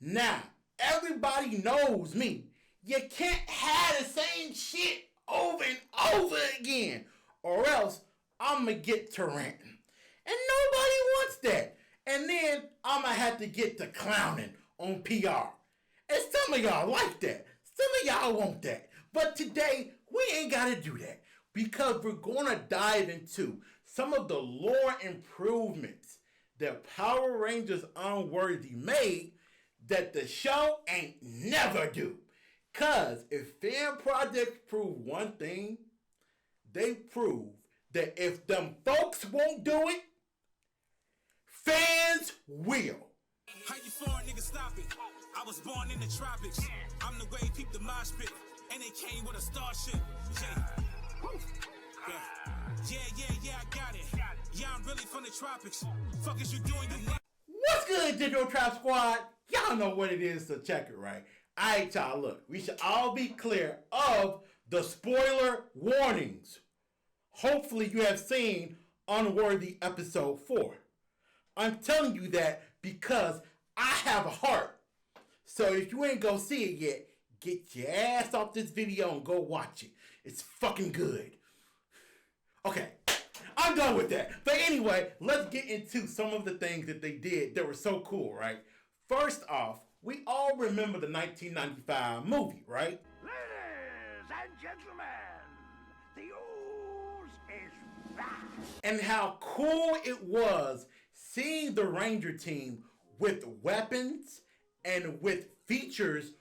Now, everybody knows me. You can't have the same shit over and over again, or else I'm going to get to ranting. And nobody wants that. And then I'm going to have to get to clowning on PR. And some of y'all like that. Some of y'all want that. But today, we ain't got to do that. Because we're going to dive into some of the lore improvements that Power Rangers Unworthy made that the show ain't never do. Because if fan projects prove one thing, they prove that if them folks won't do it, fans will. How you foreign niggas stop it? I was born in the tropics. I'm the way peep the mosh pit. And it came with a starship. Yeah, I got it. Yeah, I'm really from the tropics. Fuck is you doing? What's good, Digital Trap Squad? Y'all know what it is, so check it, right? Alright, y'all, look. We should all be clear of the spoiler warnings. Hopefully you have seen Unworthy Episode 4. I'm telling you that because I have a heart. So if you ain't go see it yet, get your ass off this video and go watch it. It's fucking good. Okay, I'm done with that. But anyway, let's get into some of the things that they did that were so cool, right? First off, we all remember the 1995 movie, right? Ladies and gentlemen, the ooze is back. And how cool it was seeing the Ranger team with weapons and with features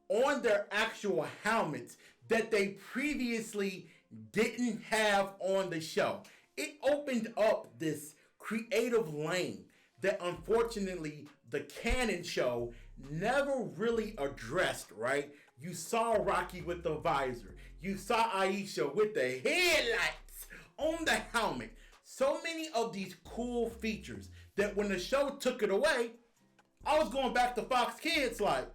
on their actual helmets that they previously didn't have on the show. It opened up this creative lane that unfortunately the canon show never really addressed, right? You saw Rocky with the visor. You saw Aisha with the headlights on the helmet. So many of these cool features that when the show took it away, I was going back to Fox Kids like,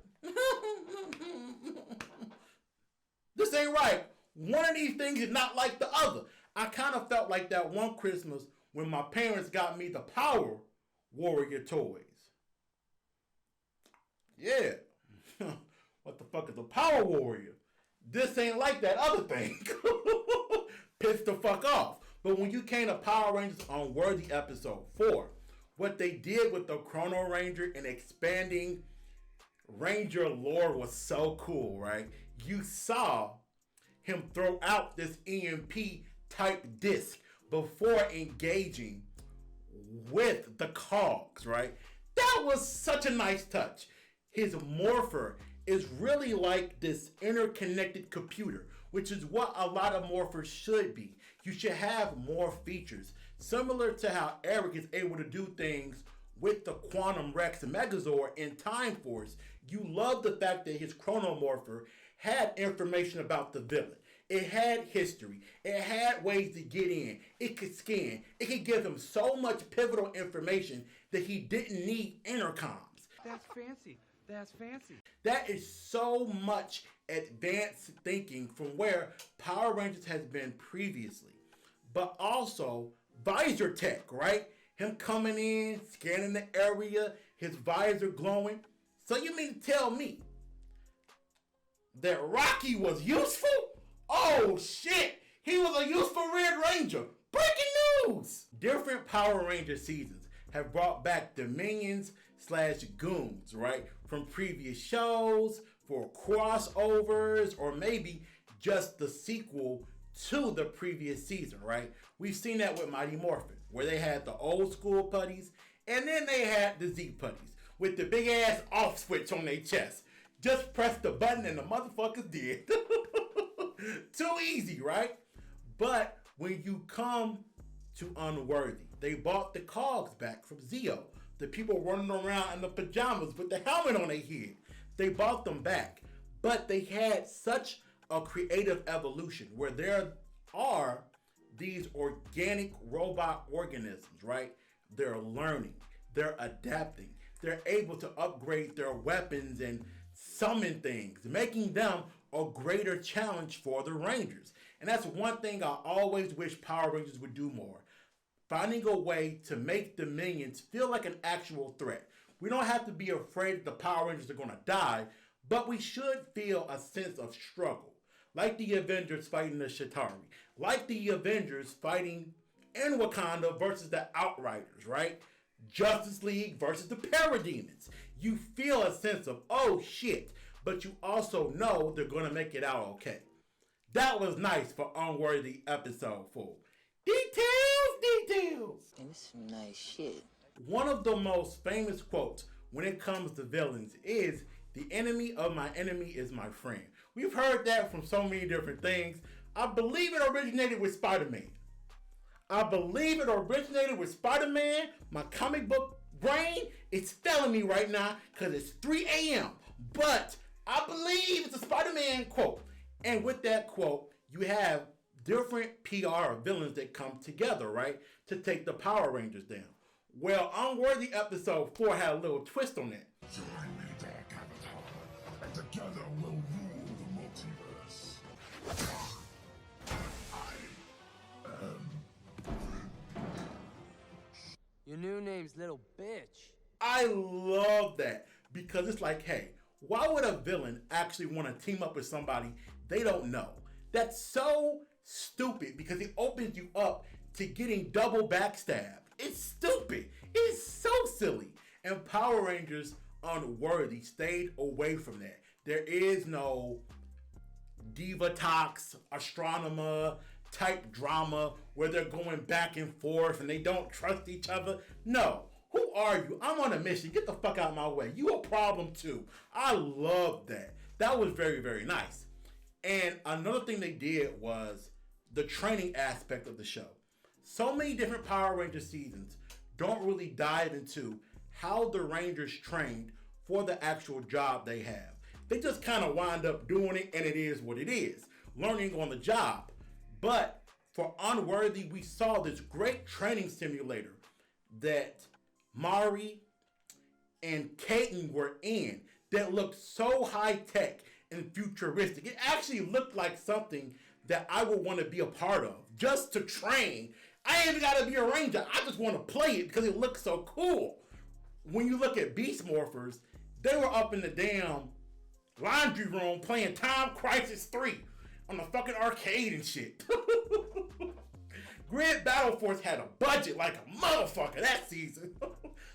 this ain't right. One of these things is not like the other. I kind of felt like that one Christmas when my parents got me the Power Warrior toys. Yeah. What the fuck is a Power Warrior? This ain't like that other thing. Pissed the fuck off. But when you came to Power Rangers Unworthy Episode 4, what they did with the Chrono Ranger and expanding Ranger lore was so cool, right? You saw him throw out this EMP type disc before engaging with the cogs, right? That was such a nice touch. His morpher is really like this interconnected computer, which is what a lot of morphers should be. You should have more features, similar to how Eric is able to do things with the Quantum Rex Megazord in Time Force. You love the fact that his Chronomorpher had information about the villain. It had history. It had ways to get in. It could scan. It could give him so much pivotal information that he didn't need intercoms. That's fancy. That's fancy. That is so much advanced thinking from where Power Rangers has been previously. But also visor tech, right? Him coming in, scanning the area, his visor glowing. So you mean to tell me that Rocky was useful? Oh shit! He was a useful Red Ranger. Breaking news! Different Power Ranger seasons have brought back the minions / goons, right? From previous shows, for crossovers, or maybe just the sequel to the previous season, right? We've seen that with Mighty Morphin, where they had the old school putties, and then they had the Z putties with the big ass off switch on their chest. Just press the button and the motherfuckers did. Too easy, right? But when you come to Unworthy, they bought the cogs back from Zeo. The people running around in the pajamas with the helmet on their head. They bought them back. But they had such a creative evolution where there are these organic robot organisms, right? They're learning. They're adapting. They're able to upgrade their weapons and summon things, making them a greater challenge for the Rangers. And that's one thing I always wish Power Rangers would do more. Finding a way to make the minions feel like an actual threat. We don't have to be afraid that the Power Rangers are going to die, but we should feel a sense of struggle. Like the Avengers fighting the Chitauri. Like the Avengers fighting in Wakanda versus the Outriders, right? Justice League versus the Parademons. You feel a sense of, oh shit, but you also know they're going to make it out okay. That was nice for Unworthy episode 4. Details! And this is some nice shit. One of the most famous quotes when it comes to villains is, "The enemy of my enemy is my friend." We've heard that from so many different things. I believe it originated with Spider-Man. My comic book brain is failing me right now because it's 3 a.m. But I believe it's a Spider-Man quote. And with that quote, you have different PR villains that come together, right, to take the Power Rangers down. Well, Unworthy episode 4 had a little twist on that. Join me, Dark Avatar, and together we'll rule the multiverse. I am... Your new name's Little Bitch. I love that because it's like, hey, why would a villain actually want to team up with somebody they don't know? That's so stupid because it opens you up to getting double backstabbed. It's stupid. It's so silly. And Power Rangers Unworthy stayed away from that. There is no Divatox, astronomer type drama where they're going back and forth and they don't trust each other. No. Who are you? I'm on a mission. Get the fuck out of my way. You a problem too. I love that. That was very, very nice. And another thing they did was the training aspect of the show. So many different Power Rangers seasons don't really dive into how the Rangers trained for the actual job they have. They just kind of wind up doing it, and it is what it is. Learning on the job. But for Unworthy, we saw this great training simulator that Mari and Kaiten were in that looked so high-tech and futuristic. It actually looked like something that I would want to be a part of just to train. I ain't even got to be a ranger. I just want to play it because it looks so cool. When you look at Beast Morphers, they were up in the damn laundry room playing Time Crisis 3 on the fucking arcade and shit. Grid Battle Force had a budget like a motherfucker that season.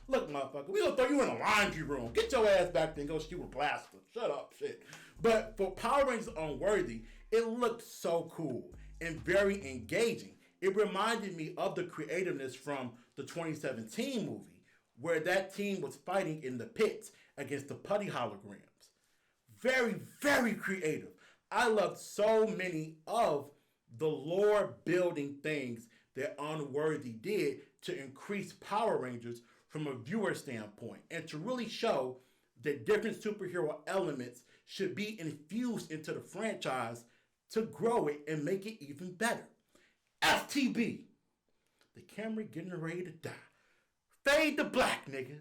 Look, motherfucker, we gonna throw you in a laundry room. Get your ass back there and go shoot a blaster. Shut up, shit. But for Power Rangers Unworthy, it looked so cool and very engaging. It reminded me of the creativeness from the 2017 movie, where that team was fighting in the pits against the putty holograms. Very, very creative. I loved so many of the lore building things that Unworthy did to increase Power Rangers from a viewer standpoint and to really show that different superhero elements should be infused into the franchise to grow it and make it even better. FTB. The Camry getting ready to die. Fade to black, nigga.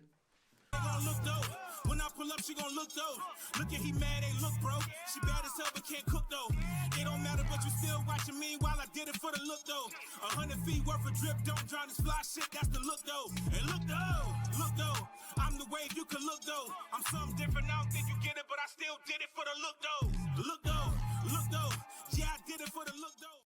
When I pull up, she gon' look though. Look at he mad, ain't look bro. She bad as hell, but can't cook though. It don't matter, but you still watching me while I did it for the look though. 100 feet worth of drip, don't drown this fly shit, that's the look though. And look though, I'm the wave, you can look though. I'm something different, I don't think you get it, but I still did it for the look though. Look though, yeah, I did it for the look though.